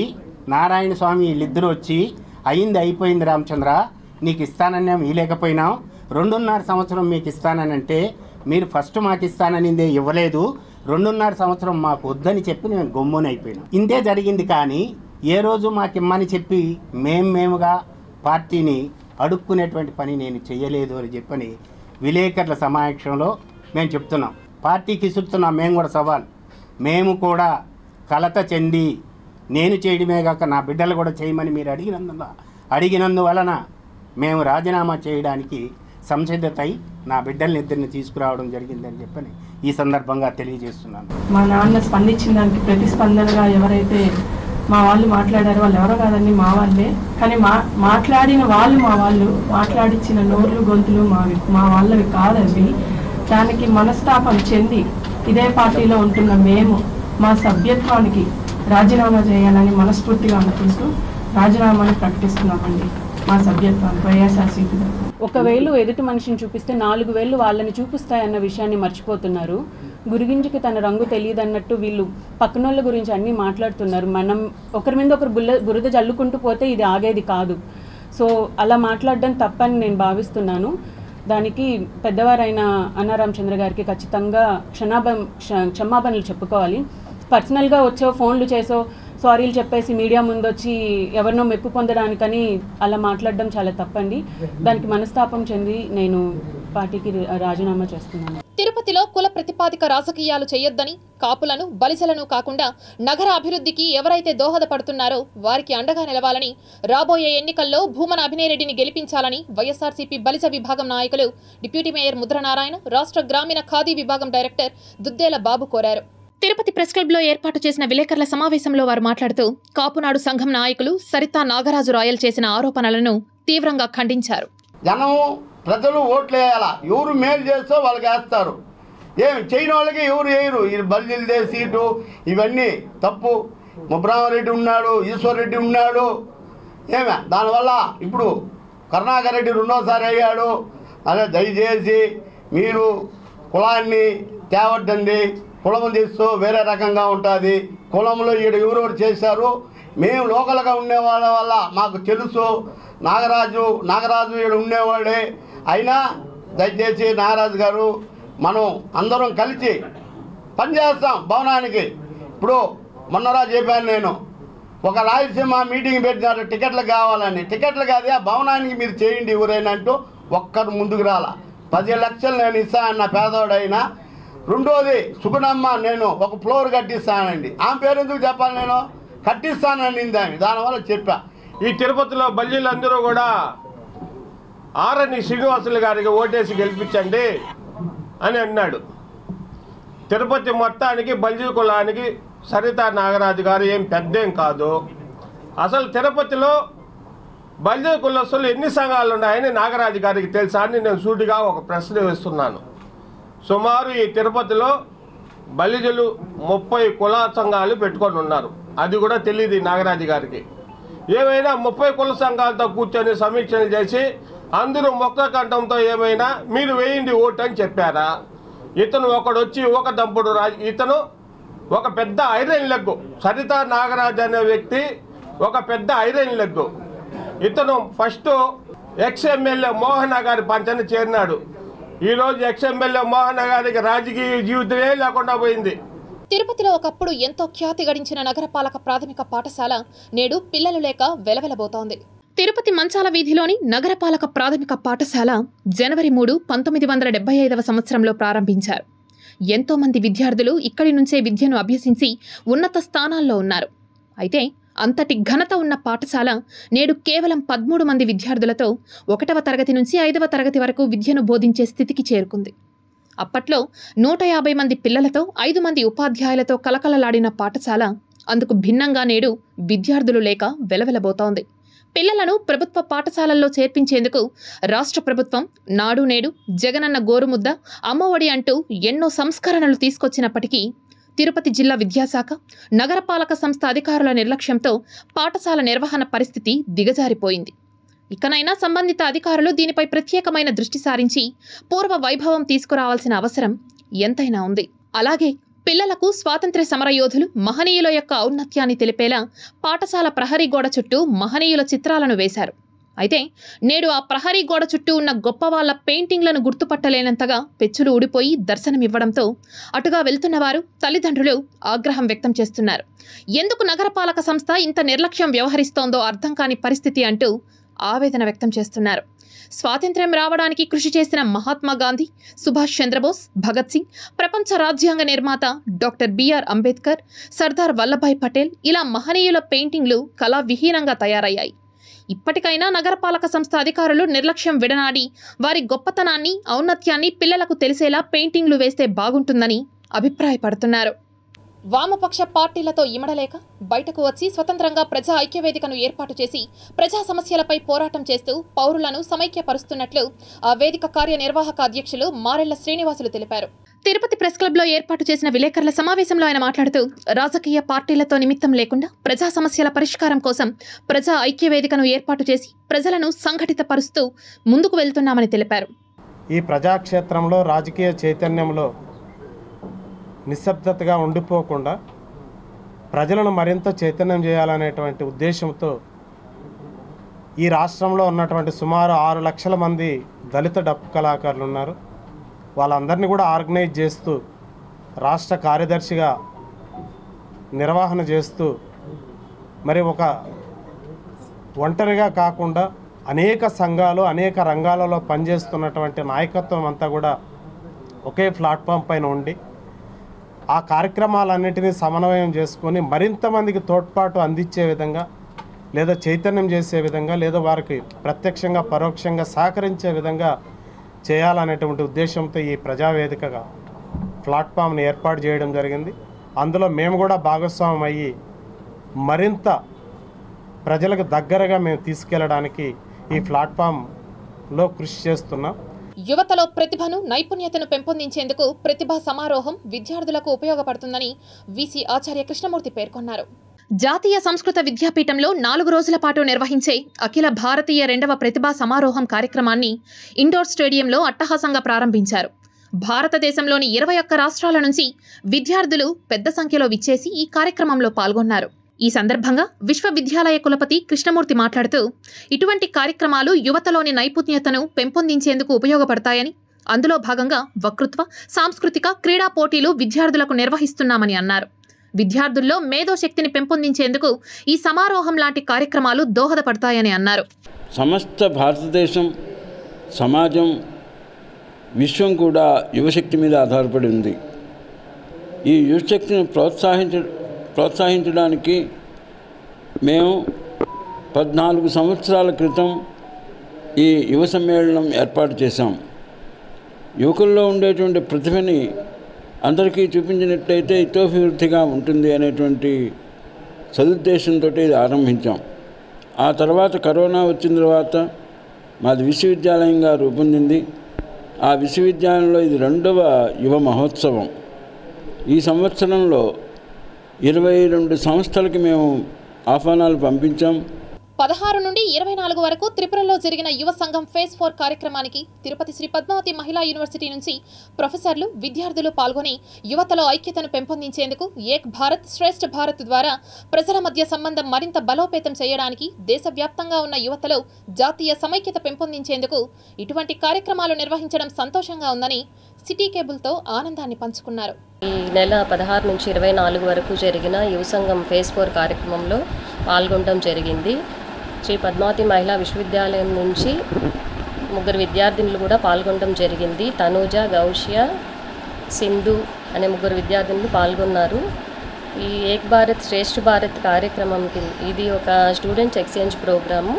నారాయణ స్వామి వీళ్ళిద్దరూ వచ్చి అయిపోయింది రామచంద్ర, నీకు ఇస్తానని వీలేకపోయినాం, 2.5 సంవత్సరం మీకు ఇస్తానని అంటే మీరు ఫస్ట్ మాకు ఇస్తాననిందే ఇవ్వలేదు, 2.5 సంవత్సరం మాకు వద్దని చెప్పి నేను గమ్మున అయిపోయినాం. ఇంతే జరిగింది. కానీ ఏ రోజు మాకు ఇమ్మని చెప్పి మేముగా పార్టీని అడుక్కునేటువంటి పని నేను చేయలేదు అని చెప్పని విలేకరుల సమావేశంలో మేము చెప్తున్నాం. పార్టీకి ఇస్తున్నాం మేము కూడా సవాల్. మేము కూడా కలత చెంది నేను చేయడమే కాక నా బిడ్డలు కూడా చేయమని మీరు అడిగినందువలన మేము రాజీనామా చేయడానికి సంసిద్ధతై నా బిడ్డల్ని తీసుకురావడం జరిగిందని చెప్పని ఈ సందర్భంగా తెలియజేస్తున్నాను. మా నాన్న స్పందించిన దానికి ప్రతిస్పందనగా ఎవరైతే మా వాళ్ళు మాట్లాడారు, వాళ్ళు ఎవరో కాదండి మా వాళ్ళే, కానీ మాట్లాడిన వాళ్ళు మా వాళ్ళు, మాట్లాడించిన నోర్లు గొంతులు మా వాళ్ళవి కాదండి. దానికి మనస్తాపం చెంది ఇదే పార్టీలో ఉంటున్న మేము మా సభ్యత్వానికి రాజీనామా చేయాలని మనస్ఫూర్తిగా అనుకుంటూ రాజీనామాని ప్రకటిస్తున్నామండి. మా సభ్యత్వాన్ని వైఎస్ఆర్సీపీ ఒకవేళ ఎదుటి మనిషిని చూపిస్తే 4 వేళ్ళు వాళ్ళని చూపిస్తాయన్న విషయాన్ని మర్చిపోతున్నారు. గురిగింజకి తన రంగు తెలియదన్నట్టు వీళ్ళు పక్కనోళ్ళ గురించి అన్నీ మాట్లాడుతున్నారు. మనం ఒకరి మీద ఒకరు బురద జల్లుకుంటూ పోతే ఇది ఆగేది కాదు. సో అలా మాట్లాడడం తప్పని నేను భావిస్తున్నాను. దానికి పెద్దవారైన అన్నారామచంద్ర గారికి ఖచ్చితంగా క్షమాపణలు చెప్పుకోవాలి. పర్సనల్గా వచ్చో ఫోన్లు చేసో సారీలు చెప్పేసి మీడియా ముందు వచ్చి ఎవరినో మెప్పు పొందడానికని అలా మాట్లాడడం చాలా తప్పండి. దానికి మనస్తాపం చెంది నేను పార్టీకి రాజీనామా చేస్తున్నాను. తిరుపతిలో కుల ప్రతిపాదిక రాజకీయాలు చేయొద్దని, కాపులను బలిజలను కాకుండా నగర అభివృద్ధికి ఎవరైతే దోహదపడుతున్నారో వారికి అండగా నిలవాలని, రాబోయే ఎన్నికల్లో భూమన అభినయరెడ్డిని గెలిపించాలని వైఎస్ఆర్సీపీ బలిజ విభాగం నాయకులు డిప్యూటీ మేయర్ ముద్రనారాయణ, రాష్ట్ర గ్రామీణ ఖాదీ విభాగం డైరెక్టర్ దుద్దేల బాబు కోరారు. తిరుపతి ప్రెస్ క్లబ్లో ఏర్పాటు చేసిన విలేకరుల సమావేశంలో వారు మాట్లాడుతూ కాపునాడు సంఘం నాయకులు సరితా నాగరాజు రాయల్ చేసిన ఆరోపణలను తీవ్రంగా ఖండించారు. జనం ప్రజలు ఓట్లు వేయాలా, ఎవరు మేలు చేస్తే వాళ్ళకి వేస్తారు, ఏమి చేయని వాళ్ళకి ఎవరు వేయరు. ఈ బల్లిదే సీటు ఇవన్నీ తప్పు. ముబ్రామరెడ్డి ఉన్నాడు, ఈశ్వర్రెడ్డి ఉన్నాడు, ఏమే దానివల్ల ఇప్పుడు కరుణాకర్ రెడ్డి 2వ సారి అయ్యాడు. అదే దయచేసి మీరు కులాన్ని తేవద్దండి, కులం తీస్తూ వేరే రకంగా ఉంటుంది. కులంలో ఈడ ఎవరెవరు చేశారు, మేము లోకల్గా ఉండేవాళ్ళ వల్ల మాకు తెలుసు. నాగరాజు ఈడ ఉండేవాడే. అయినా దయచేసి నాగరాజు గారు మనం అందరం కలిసి పనిచేస్తాం భవనానికి. ఇప్పుడు మొన్నరా చెప్పాను నేను, ఒక రాయలసీమ మీటింగ్ పెట్టినారు టికెట్లు కావాలని. టికెట్లు కాదు, ఆ భవనానికి మీరు చేయండి ఎవరైనా అంటూ ఒక్కరు ముందుకు రాలా. 10 లక్షలు నేను ఇస్తానన్న పేదవాడైనా. రెండోది సుగుణమ్మ నేను ఒక ఫ్లోర్ కట్టిస్తానండి, ఆమె పేరు ఎందుకు చెప్పాలి, నేను కట్టిస్తానండి దానివల్ల చెప్పా. ఈ తిరుపతిలో బల్లీలందరూ కూడా ఆరణి శ్రీనివాసులు గారికి ఓటేసి గెలిపించండి అని అన్నాడు. తిరుపతి మొత్తానికి బల్జీ కులానికి సరితా నాగరాజు గారు ఏం పెద్దేం కాదు. అసలు తిరుపతిలో బల్జీ కులస్తులు ఎన్ని సంఘాలు ఉన్నాయని నాగరాజు గారికి తెలుసా అని నేను సూటిగా ఒక ప్రశ్న వేస్తున్నాను. సుమారు ఈ తిరుపతిలో బలిజలు 30 కుల సంఘాలు పెట్టుకొని ఉన్నారు. అది కూడా తెలియదు నాగరాజు గారికి. ఏమైనా 30 కుల సంఘాలతో కూర్చొని సమీక్షలు చేసి అందరూ మొక్క కంఠంతో ఏమైనా మీరు వేయండి ఓటు అని చెప్పారా? ఇతను ఒకడు వచ్చి ఒక దంపుడు ఇతను ఒక పెద్ద ఐరన్ లెగ్గు. సరితా నాగరాజు అనే వ్యక్తి ఒక పెద్ద ఐరన్ లెగ్గు. ఇతను ఫస్ట్ ఎక్స్ఎమ్మెల్యే మోహన గారి పంచని చేరినాడు. ఈరోజు ఎక్స్ఎమ్మెల్యే మోహన గారికి రాజకీయ జీవితమే లేకుండా పోయింది. తిరుపతిలో ఒకప్పుడు ఎంతో ఖ్యాతి గడించిన నగరపాలక ప్రాథమిక పాఠశాల నేడు పిల్లలు లేక వెలవెలబోతోంది. తిరుపతి మంచాల వీధిలోని నగరపాలక ప్రాథమిక పాఠశాల జనవరి 3, 1975వ సంవత్సరంలో ప్రారంభించారు. ఎంతో మంది విద్యార్థులు ఇక్కడి నుంచే విద్యను అభ్యసించి ఉన్నత స్థానాల్లో ఉన్నారు. అయితే అంతటి ఘనత ఉన్న పాఠశాల నేడు కేవలం 13 మంది విద్యార్థులతో 1వ తరగతి నుంచి 5వ తరగతి వరకు విద్యను బోధించే స్థితికి చేరుకుంది. అప్పట్లో 150 మంది పిల్లలతో 5 మంది ఉపాధ్యాయులతో కలకలలాడిన పాఠశాల అందుకు భిన్నంగా నేడు విద్యార్థులు లేక వెలవెలబోతోంది. పిల్లలను ప్రభుత్వ పాఠశాలల్లో చేర్పించేందుకు రాష్ట్ర ప్రభుత్వం నాడు నేడు, జగనన్న గోరుముద్ద, అమ్మఒడి అంటూ ఎన్నో సంస్కరణలు తీసుకొచ్చినప్పటికీ తిరుపతి జిల్లా విద్యాశాఖ, నగరపాలక సంస్థ అధికారుల నిర్లక్ష్యంతో పాఠశాల నిర్వహణ పరిస్థితి దిగజారిపోయింది. ఇకనైనా సంబంధిత అధికారులు దీనిపై ప్రత్యేకమైన దృష్టి సారించి పూర్వ వైభవం తీసుకురావాల్సిన అవసరం ఎంతైనా ఉంది. అలాగే పిల్లలకు స్వాతంత్ర్య సమరయోధులు, మహనీయుల యొక్క ఔన్నత్యాన్ని తెలిపేలా పాఠశాల ప్రహరీ గోడ చుట్టూ మహనీయుల చిత్రాలను వేశారు. అయితే నేడు ఆ ప్రహరీ గోడ చుట్టూ ఉన్న గొప్ప వాళ్ల పెయింటింగ్లను గుర్తుపట్టలేనంతగా పెచ్చులు ఊడిపోయి దర్శనమివ్వడంతో అటుగా వెళ్తున్నవారు, తల్లిదండ్రులు ఆగ్రహం వ్యక్తం చేస్తున్నారు. ఎందుకు నగరపాలక సంస్థ ఇంత నిర్లక్ష్యం వ్యవహరిస్తోందో అర్థం కాని పరిస్థితి అంటూ ఆవేదన వ్యక్తం చేస్తున్నారు. స్వాతంత్ర్యం రావడానికి కృషి చేసిన మహాత్మా గాంధీ, సుభాష్ చంద్రబోస్, భగత్ సింగ్, ప్రపంచ రాజ్యాంగ నిర్మాత డాక్టర్ బిఆర్ అంబేద్కర్, సర్దార్ వల్లభాయ్ పటేల్ ఇలా మహనీయుల పెయింటింగ్లు కళా విహీనంగా తయారయ్యాయి. ఇప్పటికైనా నగరపాలక సంస్థ అధికారులు నిర్లక్ష్యం విడనాడి వారి గొప్పతనాన్ని, ఔన్నత్యాన్ని పిల్లలకు తెలిసేలా పెయింటింగ్లు వేస్తే బాగుంటుందని అభిప్రాయపడుతున్నారు. వామపక్ష పార్టీలతో ఇమడలేక బయటకు వచ్చి స్వతంత్రంగా ప్రజా ఐక్యవేదికను ఏర్పాటు చేసి ప్రజా సమస్యలపై పోరాటం చేస్తూ పౌరులను సమైక్యపరుస్తున్నట్లు ఆ వేదిక కార్యనిర్వాహక అధ్యక్షులు మారెళ్ల శ్రీనివాసులు తెలిపారు. తిరుపతి ప్రెస్ క్లబ్లో ఏర్పాటు చేసిన విలేకరుల సమావేశంలో ఆయన మాట్లాడుతూ రాజకీయ పార్టీలతో నిమిత్తం లేకుండా ప్రజా సమస్యల పరిష్కారం కోసం ప్రజా ఐక్యవేదికను ఏర్పాటు చేసి ప్రజలను సంఘటితపరుస్తూ ముందుకు వెళ్తున్నామని తెలిపారు. ఈ ప్రజాక్షేత్రంలో రాజకీయ చైతన్యంలో నిశ్శబ్దతగా ఉండిపోకుండా ప్రజలను మరింత చైతన్యం చేయాలనేటువంటి ఉద్దేశంతో ఈ రాష్ట్రంలో ఉన్నటువంటి సుమారు 6 లక్షల మంది దళిత డప్పు కళాకారులు ఉన్నారు. వాళ్ళందరినీ కూడా ఆర్గనైజ్ చేస్తూ రాష్ట్ర కార్యదర్శిగా నిర్వహణ చేస్తూ మరి ఒక ఒంటరిగా కాకుండా అనేక సంఘాలు అనేక రంగాలలో పనిచేస్తున్నటువంటి నాయకత్వం అంతా కూడా ఒకే ప్లాట్ఫామ్ పైన ఉండి ఆ కార్యక్రమాలన్నింటినీ సమన్వయం చేసుకొని మరింత మందికి తోడ్పాటు అందించే విధంగా లేదా చైతన్యం చేసే విధంగా లేదా వారికి ప్రత్యక్షంగా పరోక్షంగా సహకరించే విధంగా చేయాలనేటువంటి ఉద్దేశంతో ఈ ప్రజావేదికగా ప్లాట్ఫామ్ని ఏర్పాటు చేయడం జరిగింది. అందులో మేము కూడా భాగస్వామ్యం అయ్యి మరింత ప్రజలకు దగ్గరగా మేము తీసుకెళ్లడానికి ఈ ప్లాట్ఫామ్లో కృషి చేస్తున్నాం. యువతలో ప్రతిభను నైపుణ్యతను పెంపొందించేందుకు ప్రతిభా సమారోహం విద్యార్థులకు ఉపయోగపడుతుందని వీసీ ఆచార్య కృష్ణమూర్తి పేర్కొన్నారు. జాతీయ సంస్కృత విద్యాపీఠంలో 4 రోజుల పాటు నిర్వహించే అఖిల భారతీయ 2వ ప్రతిభా సమారోహం కార్యక్రమాన్ని ఇండోర్ స్టేడియంలో అట్టహాసంగా ప్రారంభించారు. భారతదేశంలోని 21 రాష్ట్రాల నుంచి విద్యార్థులు పెద్ద సంఖ్యలో విచ్చేసి ఈ కార్యక్రమంలో పాల్గొన్నారు. ఈ సందర్భంగా విశ్వవిద్యాలయ కులపతి కృష్ణమూర్తి మాట్లాడుతూ ఇటువంటి కార్యక్రమాలు యువతలోని నైపుణ్యతను పెంపొందించేందుకు ఉపయోగపడతాయని, అందులో భాగంగా వక్తృత్వ, సాంస్కృతిక, క్రీడా పోటీలు విద్యార్థులకు నిర్వహిస్తున్నామని అన్నారు. విద్యార్థుల్లో మేధో శక్తిని పెంపొందించేందుకు ఈ సమారోహం లాంటి కార్యక్రమాలు దోహదపడతాయని అన్నారు. సమస్త భారతదేశం, సమాజం, విశ్వం కూడా యువశక్తి మీద ఆధారపడి ఉంది. ఈ యువశక్తిని ప్రోత్సహించడానికి మేము 14 సంవత్సరాల క్రితం ఈ యువ సమ్మేళనం ఏర్పాటు చేశాం. యువకుల్లో ఉండేటువంటి ప్రతిభని అందరికీ చూపించినట్లయితే ఇతోభివృద్ధిగా ఉంటుంది అనేటువంటి సదుద్దేశంతో ఇది ఆరంభించాం. ఆ తర్వాత కరోనా వచ్చిన తర్వాత మాది విశ్వవిద్యాలయంగా రూపొందింది. ఆ విశ్వవిద్యాలయంలో ఇది 2వ యువ మహోత్సవం. ఈ సంవత్సరంలో 22 సంస్థలకి మేము ఆహ్వానాలు పంపించాం. 16 నుండి 24 వరకు త్రిపురలో జరిగిన యువ సంఘం ఫేజ్ 4 కార్యక్రమానికి తిరుపతి శ్రీ పద్మావతి మహిళా యూనివర్సిటీ నుంచి ప్రొఫెసర్లు, విద్యార్థులు పాల్గొని యువతలో ఐక్యతను పెంపొందించేందుకు ఏక్ భారత్ శ్రేష్ఠ భారత్ ద్వారా ప్రజల మధ్య సంబంధం మరింత బలోపేతం చేయడానికి దేశవ్యాప్తంగా ఉన్న యువతలో జాతీయ సమైక్యత పెంపొందించేందుకు ఇటువంటి కార్యక్రమాలు నిర్వహించడం సంతోషంగా ఉందని సిటీ కేబుల్తో ఆనందాన్ని పంచుకున్నారు. ఈ నెల 16 నుంచి 24 వరకు జరిగిన యువ సంఘం ఫేజ్ 4 కార్యక్రమంలో పాల్గొనడం జరిగింది. శ్రీ పద్మావతి మహిళా విశ్వవిద్యాలయం నుంచి 3 విద్యార్థినులు కూడా పాల్గొనడం జరిగింది. తనూజ, గౌష్య, సింధు అనే 3 విద్యార్థినులు పాల్గొన్నారు. ఈ ఏక్ భారత్ శ్రేష్ఠ భారత్ కార్యక్రమం ఇది ఒక స్టూడెంట్స్ ఎక్స్చేంజ్ ప్రోగ్రాము.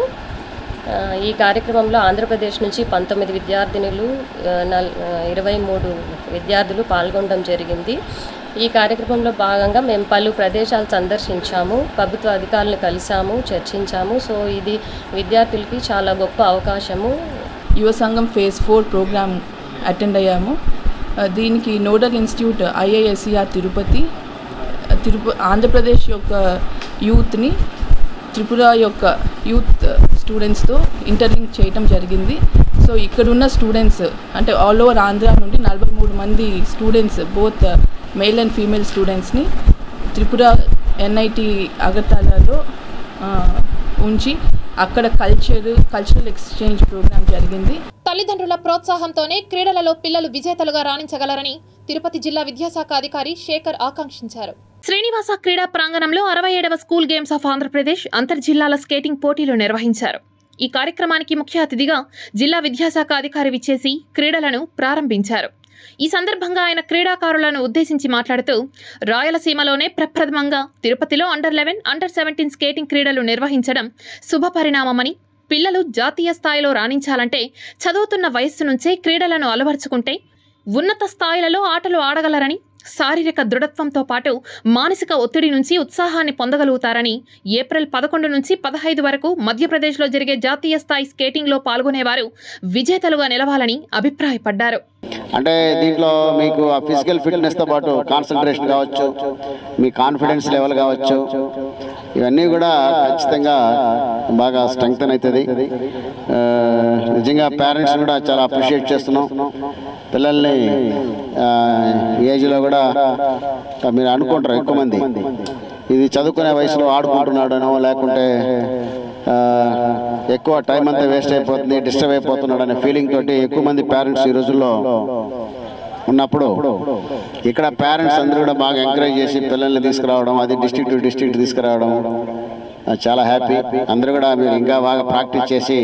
ఈ కార్యక్రమంలో ఆంధ్రప్రదేశ్ నుంచి 19 విద్యార్థినులు, 23 విద్యార్థులు పాల్గొనడం జరిగింది. ఈ కార్యక్రమంలో భాగంగా మేము పలు ప్రదేశాలు సందర్శించాము, ప్రభుత్వ అధికారులను కలిసాము, చర్చించాము. సో ఇది విద్యార్థులకి చాలా గొప్ప అవకాశము. యువ సంఘం ఫేజ్ 4 ప్రోగ్రామ్ అటెండ్ అయ్యాము. దీనికి nodal institute IISCR Tirupati, Andhra Pradesh యొక్క యూత్ని త్రిపుర యొక్క యూత్ స్టూడెంట్స్తో ఇంటర్లింక్ చేయటం జరిగింది. సో ఇక్కడున్న స్టూడెంట్స్ అంటే ఆల్ ఓవర్ ఆంధ్ర నుండి 43 మంది students, both male and female స్టూడెంట్స్ని త్రిపుర ఎన్ఐటి అగర్తలలో ఉంచి అక్కడ కల్చరల్ ఎక్స్చేంజ్ ప్రోగ్రామ్ జరిగింది. తల్లిదండ్రుల ప్రోత్సాహంతోనే క్రీడలలో పిల్లలు విజేతలుగా రాణించగలరని తిరుపతి జిల్లా విద్యాశాఖ అధికారి శేఖర్ ఆకాంక్షించారు. శ్రీనివాస క్రీడా ప్రాంగణంలో 67వ స్కూల్ గేమ్స్ ఆఫ్ ఆంధ్రప్రదేశ్ అంతర్జిల్లాల స్కేటింగ్ పోటీలు నిర్వహించారు. ఈ కార్యక్రమానికి ముఖ్య అతిథిగా జిల్లా విద్యాశాఖ అధికారి విచ్చేసి క్రీడలను ప్రారంభించారు. ఈ సందర్భంగా ఆయన క్రీడాకారులను ఉద్దేశించి మాట్లాడుతూ రాయలసీమలోనే ప్రప్రథమంగా తిరుపతిలో అండర్-11, అండర్-17 స్కేటింగ్ క్రీడలు నిర్వహించడం శుభపరిణామమని, పిల్లలు జాతీయ స్థాయిలో రాణించాలంటే చదువుతున్న వయస్సు నుంచే క్రీడలను అలవర్చుకుంటే ఉన్నత స్థాయిలలో ఆటలు ఆడగలరని, శారీరక దృఢత్వంతో పాటు మానసిక ఒత్తిడి నుంచి ఉత్సాహాన్ని పొందగలుగుతారని ఏప్రిల్ 11 నుంచి 15 వరకు మధ్యప్రదేశ్లో జరిగే జాతీయ స్థాయి స్కేటింగ్లో పాల్గొనేవారు విజేతలుగా నిలవాలని అభిప్రాయపడ్డారు. అంటే దీంట్లో మీకు ఆ ఫిజికల్ ఫిట్నెస్తో పాటు కాన్సన్ట్రేషన్ కావచ్చు, మీ కాన్ఫిడెన్స్ లెవెల్ కావచ్చు, ఇవన్నీ కూడా ఖచ్చితంగా బాగా స్ట్రెంగ్తన్ అవుతుంది. నిజంగా పేరెంట్స్ కూడా చాలా అప్రిషియేట్ చేస్తున్నాం. పిల్లల్ని ఏజ్లో కూడా మీరు అనుకుంటారు ఎక్కువ మంది ఇది చదువుకునే వయసులో ఆడుకుంటున్నాడనో లేకుంటే ఎక్కువ టైం అంతా వేస్ట్ అయిపోతుంది, డిస్టర్బ్ అయిపోతున్నాడు అనే ఫీలింగ్ తోటి ఎక్కువ మంది పేరెంట్స్ ఈ రోజుల్లో ఉన్నప్పుడు ఇక్కడ పేరెంట్స్ అందరూ కూడా బాగా ఎంకరేజ్ చేసి పిల్లల్ని తీసుకురావడం, అది డిస్ట్రిక్ట్ టు డిస్ట్రిక్ట్ తీసుకురావడం చాలా హ్యాపీ. అందరూ కూడా మీరు ఇంకా బాగా ప్రాక్టీస్ చేసి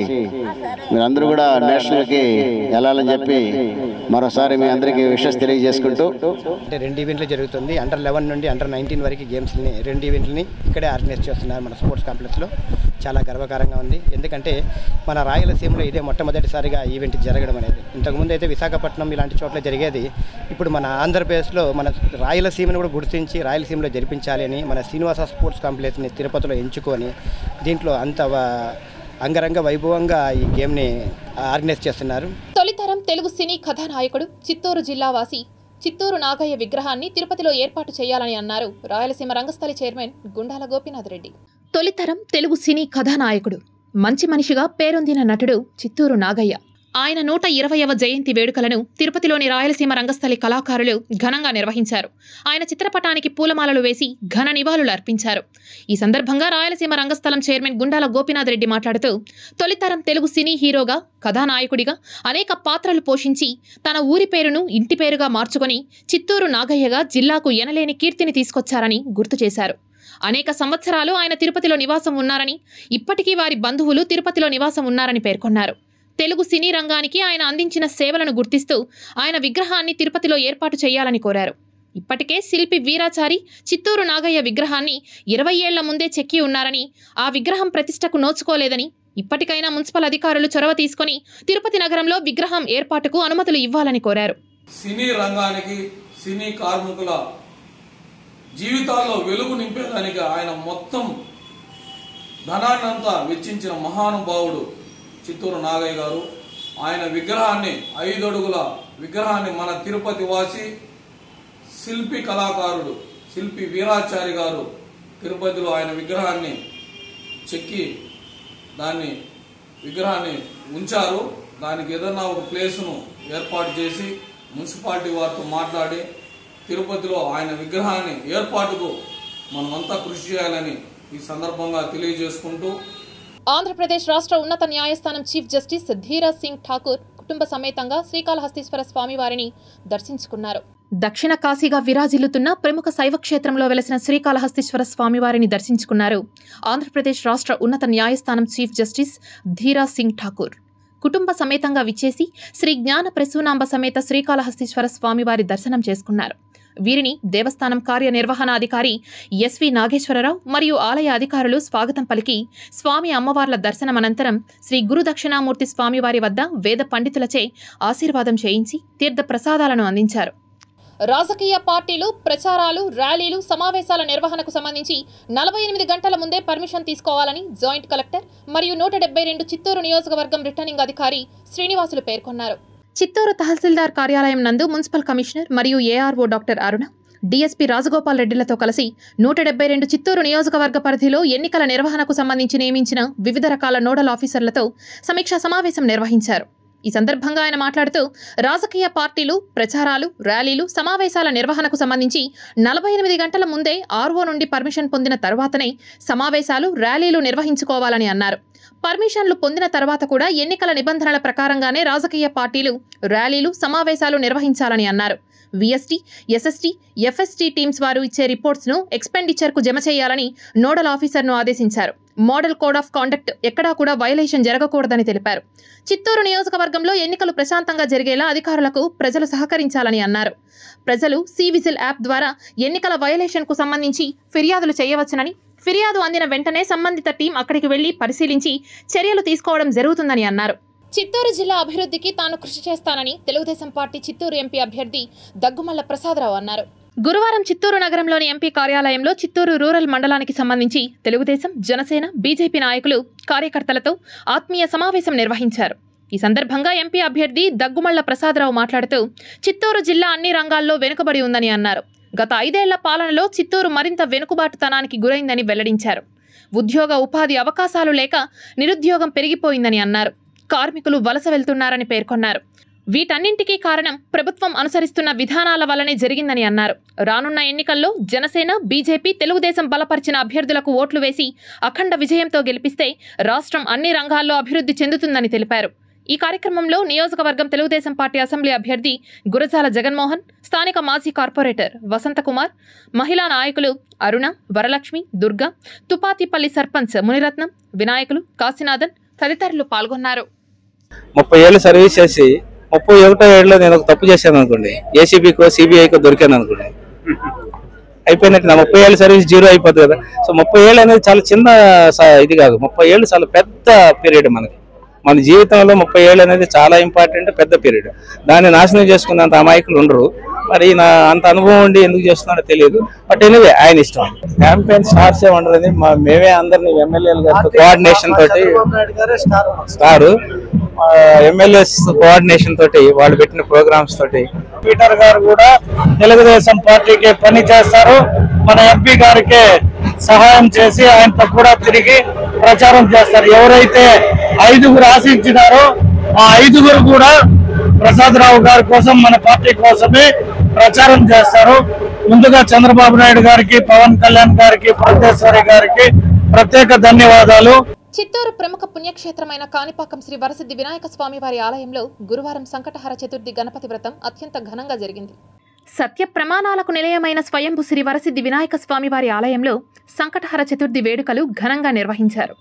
మీరందరూ కూడా నేషనల్కి వెళ్ళాలని చెప్పి మరోసారి మీ అందరికీ విషెస్ తెలియజేసుకుంటూ. అంటే 2 ఈవెంట్లు జరుగుతుంది. అండర్ 11 నుండి అండర్ 19 వరకు గేమ్స్ని 2 ఈవెంట్లని ఇక్కడే ఆర్గనైజ్ చేస్తున్నారు మన స్పోర్ట్స్ కాంప్లెక్స్లో. చాలా గర్వకారంగా ఉంది. ఎందుకంటే మన రాయలసీమలో ఇదే మొట్టమొదటిసారిగా ఈవెంట్ జరగడం అనేది. ఇంతకుముందు అయితే విశాఖపట్నం ఇలాంటి చోట్ల జరిగేది. ఇప్పుడు మన ఆంధ్రప్రదేశ్లో మన రాయలసీమను కూడా గుర్తించి రాయలసీమలో జరిపించాలి అని మన శ్రీనివాస స్పోర్ట్స్ కాంప్లెక్స్ని తిరుపతిలో ఎంచుకొని దీంట్లో అంత అంగరంగ వైభవంగా ఈ గేమ్ని ఆర్గనైజ్ చేస్తున్నారు. తొలితరం తెలుగు సినీ కథానాయకుడు చిత్తూరు జిల్లా వాసి చిత్తూరు నాగయ్య విగ్రహాన్ని తిరుపతిలో ఏర్పాటు చేయాలని అన్నారు రాయలసీమ రంగస్థలి చైర్మన్ గుండాల గోపీనాథ్ రెడ్డి. తొలితరం తెలుగు సినీ కథానాయకుడు, మంచి మనిషిగా పేరొందిన నటుడు చిత్తూరు నాగయ్య. ఆయన 120వ జయంతి వేడుకలను తిరుపతిలోని రాయలసీమ రంగస్థలి కళాకారులు ఘనంగా నిర్వహించారు. ఆయన చిత్రపటానికి పూలమాలలు వేసి ఘన నివాళులు అర్పించారు. ఈ సందర్భంగా రాయలసీమ రంగస్థలం చైర్మన్ గుండాల గోపీనాథ్ రెడ్డి మాట్లాడుతూ, తొలితరం తెలుగు సినీ హీరోగా, కథానాయకుడిగా అనేక పాత్రలు పోషించి తన ఊరి పేరును ఇంటి పేరుగా మార్చుకొని చిత్తూరు నాగయ్యగా జిల్లాకు ఎనలేని కీర్తిని తీసుకొచ్చారని గుర్తు చేశారు. అనేక సంవత్సరాలు ఆయన తిరుపతిలో నివాసం ఉన్నారని, ఇప్పటికీ వారి బంధువులు తిరుపతిలో నివాసం ఉన్నారని పేర్కొన్నారు. తెలుగు సినీ రంగానికి ఆయన అందించిన సేవలను గుర్తిస్తూ ఆయన విగ్రహాన్ని తిరుపతిలో ఏర్పాటు చేయాలని కోరారు. ఇప్పటికే శిల్పి వీరాచారి చిత్తూరు నాగయ్య విగ్రహాన్ని 20 ఏళ్ల ముందే చెక్కి ఉన్నారని, ఆ విగ్రహం ప్రతిష్టకు నోచుకోలేదని, ఇప్పటికైనా మున్సిపల్ అధికారులు చొరవ తీసుకొని తిరుపతి నగరంలో విగ్రహం ఏర్పాటుకు అనుమతులు ఇవ్వాలని కోరారు. సినీ రంగానికి, సినీ కార్మికుల జీవితాల్లో వెలుగు నింపేదానికి ఆయన మొత్తం ధనాన్నంతా వెచ్చించిన మహానుభావుడు చిత్తూరు నాగయ్య గారు. ఆయన విగ్రహాన్ని 5 అడుగుల విగ్రహాన్ని మన తిరుపతి వాసి శిల్పి కళాకారుడు శిల్పి వీరాచారి గారు తిరుపతిలో ఆయన విగ్రహాన్ని చెక్కి విగ్రహాన్ని ఉంచారు. దానికి ఏదన్నా ఒక ప్లేసును ఏర్పాటు చేసి మున్సిపాలిటీ వారితో మాట్లాడి తిరుపతిలో ఆయన విగ్రహాన్ని ఏర్పాటుకు మనమంతా కృషి చేయాలని ఈ సందర్భంగా తెలియజేసుకుంటూ, ఆంధ్రప్రదేశ్ రాష్ట్ర ఉన్నత న్యాయస్థానం చీఫ్ జస్టిస్ ధీరా సింగ్ ఠాకూర్ కుటుంబ సమేతంగా శ్రీకాళహస్తీశ్వర స్వామివారిని దర్శించుకున్నారు. దక్షిణ కాశీగా విరాజిల్లుతున్న ప్రముఖ శైవ క్షేత్రంలో వెలసిన శ్రీకాళహస్తీశ్వర స్వామివారిని దర్శించుకున్నారు ఆంధ్రప్రదేశ్ రాష్ట్ర ఉన్నత న్యాయస్థానం చీఫ్ జస్టిస్ ధీరా సింగ్ ఠాకూర్. కుటుంబ సమేతంగా విచ్చేసి శ్రీ జ్ఞాన ప్రసూనాంబ సమేత శ్రీకాళహస్తీశ్వర స్వామివారి దర్శనం చేసుకున్నారు. వీరిని దేవస్థానం కార్యనిర్వహణాధికారి ఎస్వి నాగేశ్వరరావు మరియు ఆలయ అధికారులు స్వాగతం పలికి స్వామి అమ్మవార్ల దర్శనం అనంతరం శ్రీ గురు దక్షిణామూర్తి స్వామివారి వద్ద వేద పండితులచే ఆశీర్వాదం చేయించి తీర్థ ప్రసాదాలను అందించారు. రాజకీయ పార్టీలు ప్రచారాలు, ర్యాలీలు, సమావేశాల నిర్వహణకు సంబంధించి 48 గంటల ముందే పర్మిషన్ తీసుకోవాలని జాయింట్ కలెక్టర్ మరియు 172 చిత్తూరు నియోజకవర్గం రిటర్నింగ్ అధికారి శ్రీనివాసులు పేర్కొన్నారు. చిత్తూరు తహసీల్దార్ కార్యాలయం నందు మున్సిపల్ కమిషనర్ మరియు ఏఆర్ఓ డాక్టర్ అరుణ, డీఎస్పీ రాజగోపాల్ రెడ్డిలతో కలిసి 172 చిత్తూరు నియోజకవర్గ పరిధిలో ఎన్నికల నిర్వహణకు సంబంధించి నియమించిన వివిధ రకాల నోడల్ ఆఫీసర్లతో సమీక్షా సమావేశం నిర్వహించారు. ఈ సందర్భంగా ఆయన మాట్లాడుతూ, రాజకీయ పార్టీలు ప్రచారాలు, ర్యాలీలు, సమావేశాల నిర్వహణకు సంబంధించి 48 గంటల ముందే ఆర్ఓ నుండి పర్మిషన్ పొందిన తర్వాతనే సమావేశాలు, ర్యాలీలు నిర్వహించుకోవాలని అన్నారు. పర్మిషన్లు పొందిన తర్వాత కూడా ఎన్నికల నిబంధనల ప్రకారంగానే రాజకీయ పార్టీలు, ర్యాలీలు, సమావేశాలు నిర్వహించాలని అన్నారు. విఎస్టీ, ఎస్ఎస్టీ, ఎఫ్ఎస్టీ టీమ్స్ వారు ఇచ్చే రిపోర్ట్స్ను ఎక్స్పెండిచర్కు జమ చేయాలని నోడల్ ఆఫీసర్ను ఆదేశించారు. మోడల్ కోడ్ ఆఫ్ కాండక్ట్ ఎక్కడా కూడా వైలేషన్ జరగకూడదని తెలిపారు. చిత్తూరు నియోజకవర్గంలో ఎన్నికలు ప్రశాంతంగా జరిగేలా అధికారులకు ప్రజలు సహకరించాలని అన్నారు. ప్రజలు సివిజిల్ యాప్ ద్వారా ఎన్నికల వైలేషన్కు సంబంధించి ఫిర్యాదులు చేయవచ్చునని, ఫిర్యాదు అందిన వెంటనే సంబంధిత టీం అక్కడికి వెళ్లి పరిశీలించి చర్యలు తీసుకోవడం జరుగుతుందని అన్నారు. చిత్తూరు జిల్లా అభివృద్ధికి తాను కృషి చేస్తానని తెలుగుదేశం పార్టీ చిత్తూరు ఎంపీ అభ్యర్థి దగ్గుమల్ల ప్రసాదరావు అన్నారు. గురువారం చిత్తూరు నగరంలోని ఎంపీ కార్యాలయంలో చిత్తూరు రూరల్ మండలానికి సంబంధించి తెలుగుదేశం, జనసేన, బీజేపీ నాయకులు, కార్యకర్తలతో ఆత్మీయ సమావేశం నిర్వహించారు. ఈ సందర్భంగా ఎంపీ అభ్యర్థి దగ్గుమళ్ల ప్రసాదరావు మాట్లాడుతూ చిత్తూరు జిల్లా అన్ని రంగాల్లో వెనుకబడి ఉందని అన్నారు. గత 5 ఏళ్ల పాలనలో చిత్తూరు మరింత వెనుకబాటుతనానికి గురైందని వెల్లడించారు. ఉద్యోగ ఉపాధి అవకాశాలు లేక నిరుద్యోగం పెరిగిపోయిందని అన్నారు. కార్మికులు వలస వెళ్తున్నారని పేర్కొన్నారు. వీటన్నింటికీ కారణం ప్రభుత్వం అనుసరిస్తున్న విధానాల వల్లనే జరిగిందని అన్నారు. రానున్న ఎన్నికల్లో జనసేన, బీజేపీ, తెలుగుదేశం బలపరిచిన అభ్యర్థులకు ఓట్లు వేసి అఖండ విజయంతో గెలిపిస్తే రాష్ట్రం అన్ని రంగాల్లో అభివృద్ధి చెందుతుందని తెలిపారు. ఈ కార్యక్రమంలో నియోజకవర్గం తెలుగుదేశం పార్టీ అసెంబ్లీ అభ్యర్థి గురజాల జగన్మోహన్, స్థానిక మాజీ కార్పొరేటర్ వసంతకుమార్, మహిళా నాయకులు అరుణ, వరలక్ష్మి, దుర్గా, తుపాతిపల్లి సర్పంచ్ మునిరత్నం, వినాయకులు, కాశీనాథన్ తదితరులు పాల్గొన్నారు. 30 ఏళ్ళు సర్వీస్ చేసి 31వ ఏళ్ళలో నేను ఒక తప్పు చేశాను అనుకోండి, ఏసీబీకో సిబిఐకో దొరికాను అనుకోండి, అయిపోయినట్టు. నా 30 ఏళ్ళ సర్వీస్ జీరో అయిపోతుంది కదా. సో 30 ఏళ్ళు అనేది చాలా చిన్న ఇది కాదు, 30 ఏళ్ళు చాలా పెద్ద పీరియడ్ మనకి. మన జీవితంలో 30 ఏళ్ళు అనేది చాలా ఇంపార్టెంట్, పెద్ద పీరియడ్. దాన్ని నాశనం చేసుకున్నంత అమాయకులు ఉండరు. మరి నా అంత అనుభవం ఉండి ఎందుకు చేస్తున్నాడో తెలియదు. బట్ ఎనీవే ఆయన ఇష్టం. క్యాంపెయిన్ స్టార్స్ ఏ ఉండదు, మేమే అందరినీ ఎమ్మెల్యేలు గారితో కోఆర్డినేషన్ తోటి స్టార్ ఎమ్మెల్యేస్ కోఆర్డినేషన్ తోటి వాళ్ళు పెట్టిన ప్రోగ్రామ్స్ తోటి పీటర్ గారు కూడా తెలుగుదేశం పార్టీకి పని చేస్తారు. మన ఎంపీ గారికి సహాయం చేసి ఆయనతో కూడా తిరిగి ప్రచారం చేస్తారు. ఎవరైతే 5గురు ఆశించినారో ఆ 5గురు కూడా ప్రసాదరావు గారి కోసం, మన పార్టీ కోసమే ప్రచారం చేస్తారు. ముందుగా చంద్రబాబు నాయుడు గారికి, పవన్ కళ్యాణ్ గారికి, పురంధేశ్వరి గారికి ప్రత్యేక ధన్యవాదాలు. చిత్తూరు ప్రముఖ పుణ్యక్షేత్రమైన కాణిపాకం శ్రీ వరసిద్ధి వినాయక స్వామివారి ఆలయంలో గురువారం సంకటహర చతుర్థి గణపతి వ్రతం అత్యంత ఘనంగా జరిగింది. సత్య ప్రమాణాలకు నిలయమైన స్వయంభు శ్రీ వరసిద్ధి వినాయక స్వామివారి ఆలయంలో సంకటహర చతుర్థి వేడుకలు ఘనంగా నిర్వహించారు.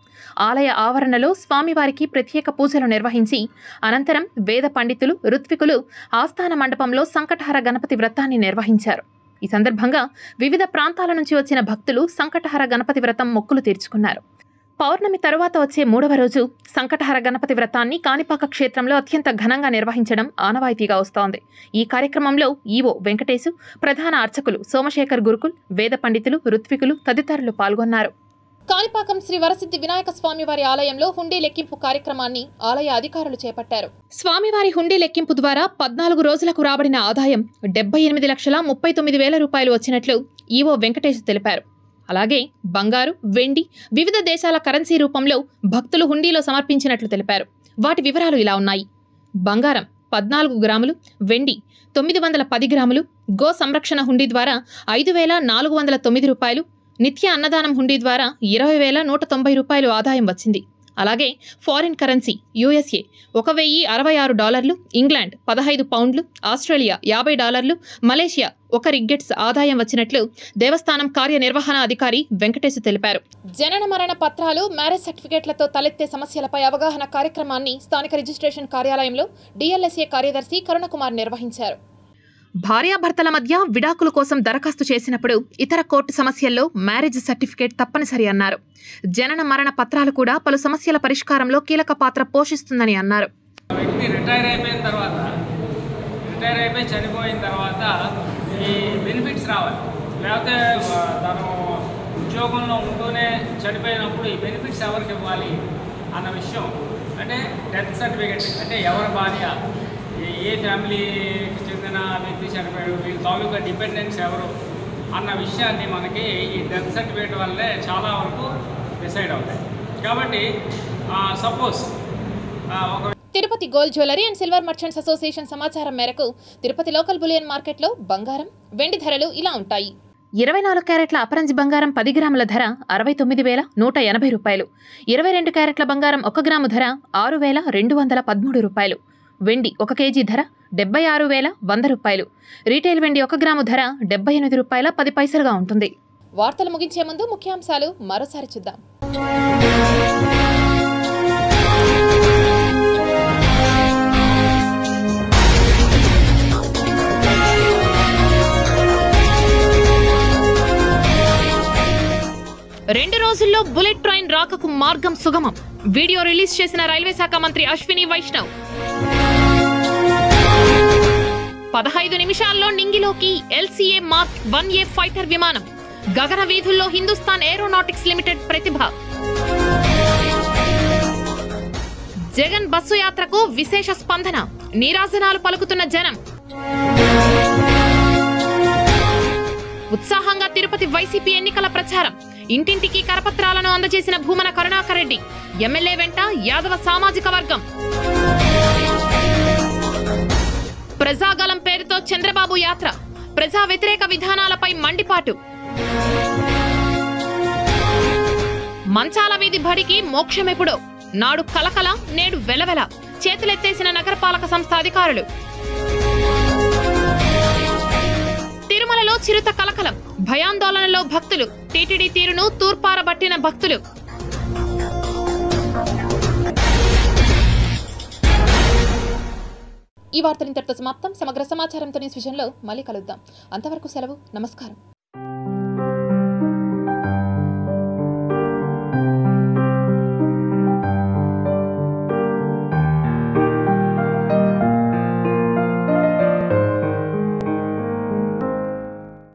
ఆలయ ఆవరణలో స్వామివారికి ప్రత్యేక పూజలు నిర్వహించి అనంతరం వేద పండితులు, ఋత్వికులు ఆస్థాన మండపంలో సంకటహర గణపతి వ్రతాన్ని నిర్వహించారు. ఈ సందర్భంగా వివిధ ప్రాంతాల నుంచి వచ్చిన భక్తులు సంకటహర గణపతి వ్రతం మొక్కులు తీర్చుకున్నారు. పౌర్ణమి తరువాత వచ్చే 3వ రోజు సంకటహర గణపతి వ్రతాన్ని కాణిపాక క్షేత్రంలో అత్యంత ఘనంగా నిర్వహించడం ఆనవాయితీగా వస్తోంది. ఈ కార్యక్రమంలో ఈవో వెంకటేశు, ప్రధాన అర్చకులు సోమశేఖర్ గురుకుల్, వేద పండితులు, ఋత్వికులు తదితరులు పాల్గొన్నారు. కాణిపాకం శ్రీ వరసిద్ధి వినాయక స్వామివారి ఆలయంలో హుండీ లెక్కింపు కార్యక్రమాన్ని ఆలయ అధికారులు చేపట్టారు. స్వామివారి హుండీ లెక్కింపు ద్వారా 14 రోజులకు రాబడిన ఆదాయం 78,39,000 రూపాయలు వచ్చినట్లు ఈవో వెంకటేశు తెలిపారు. అలాగే బంగారు, వెండి, వివిధ దేశాల కరెన్సీ రూపంలో భక్తులు హుండీలో సమర్పించినట్లు తెలిపారు. వాటి వివరాలు ఇలా ఉన్నాయి. బంగారం 14 గ్రాములు, వెండి 910 గ్రాములు, గో సంరక్షణ హుండీ ద్వారా 5,409 రూపాయలు, నిత్య అన్నదానం హుండీ ద్వారా 20,190 రూపాయలు ఆదాయం వచ్చింది. అలాగే ఫారిన్ కరెన్సీ యూఎస్ఏ $1,066, ఇంగ్లాండ్ 15 పౌండ్లు, ఆస్ట్రేలియా $50, మలేషియా 1 రిగ్గెట్స్ ఆదాయం వచ్చినట్లు దేవస్థానం కార్యనిర్వహణ అధికారి వెంకటేశు తెలిపారు. జనన మరణ పత్రాలు, మ్యారేజ్ సర్టిఫికేట్లతో తలెత్తే సమస్యలపై అవగాహన కార్యక్రమాన్ని స్థానిక రిజిస్ట్రేషన్ కార్యాలయంలో డిఎల్ఎస్ఏ కార్యదర్శి కరుణకుమార్ నిర్వహించారు. భార్యాభర్తల మధ్య విడాకుల కోసం దరఖాస్తు చేసినప్పుడు ఇతర కోర్టు సమస్యల్లో మ్యారేజ్ సర్టిఫికేట్ తప్పనిసరి అన్నారు. జనన మరణ పత్రాలు కూడా పలు సమస్యల పరిష్కారంలో కీలక పాత్ర పోషిస్తుందని అన్నారు. వ్యక్తి రిటైర్ అయిపోయిన తర్వాత, చనిపోయిన తర్వాత ఈ బెనిఫిట్స్ రావాలి. లేకపోతే తను ఉద్యోగంలో ఉంటూనే చనిపోయినప్పుడు ఈ బెనిఫిట్స్ ఎవరికి ఇవ్వాలి అన్న విషయం, అంటే డెత్ సర్టిఫికేట్ అంటే ఎవరి భార్య, ఏ ఫ్యామిలీకి చెందిన వ్యక్తి చనిపోయాడు, వీళ్ళ తాలూకా డిపెండెంట్స్ ఎవరు అన్న విషయాన్ని మనకి ఈ డెత్ సర్టిఫికేట్ వల్లే చాలా వరకు డిసైడ్ అవుతాయి. కాబట్టి suppose Tirupati gold jewellery and silver merchants association సమాచారం మేరకు తిరుపతి లోకల్ బులియన్ మార్కెట్లో బంగారం, వెండి ధరలు ఇలా ఉంటాయి. 24 క్యారెట్ల అపరంజి బంగారం 10 గ్రాముల ధర 69,180 రూపాయలు, 22 క్యారెట్ల బంగారం 1 గ్రాము ధర 6,213 రూపాయలు, వెండి 1 కేజీ ధర 76,100 రూపాయలు, రీటైల్ వెండి 1 గ్రాము ధర 78 రూపాయల 10 పైసలుగా ఉంటుంది. వార్తలు ముగించే ముందు ముఖ్యాంశాలు మరోసారి చూద్దాం. రెండు రోజుల్లో బుల్లెట్ ట్రైన్ రాకకు మార్గం సుగమం. వీడియో రిలీజ్ చేసిన రైల్వే శాఖ మంత్రి అశ్విని వైష్ణవ్. 15 నిమిషాల్లో నింగిలోకి LCA మార్క్ 1A ఫైటర్ విమానం. గగన వీధుల్లో హిందుస్థాన్ ఏరోనాటిక్స్ లిమిటెడ్ ప్రతిభ. జగన్ బస్సు యాత్రకు విశేష స్పందన. నీరాజనాలు పలుకుతున్న జనం. ఉత్సాహంగా తిరుపతి వైసీపీ ఎన్నికల ప్రచారం. ఇంటింటికి కరపత్రాలను అందజేసిన భూమన కరుణాకర్ రెడ్డి. ఎమ్మెల్యే వెంట యాదవ సామాజిక వర్గం. ప్రజాగలం పేరుతో చంద్రబాబు యాత్ర. ప్రజా వ్యతిరేక విధానాలపై మండిపాటు. మంచాల వీధి బడికి మోక్షమెప్పుడో. నాడు కలకల, నేడు వెలవెల. చేతులెత్తేసిన నగరపాలక సంస్థ అధికారులు. తిరుమలలో చిరుత కలకలం. భయాందోళనలో భక్తులు. టీటీడీ తీరును తూర్పారబట్టిన భక్తులు. ఈ వార్తలు ఇంతటితో సమాప్తం. సమగ్ర సమాచారంతో న్యూస్ విజన్లో మళ్ళీ కలుద్దాం. అంతవరకు సెలవు. నమస్కారం.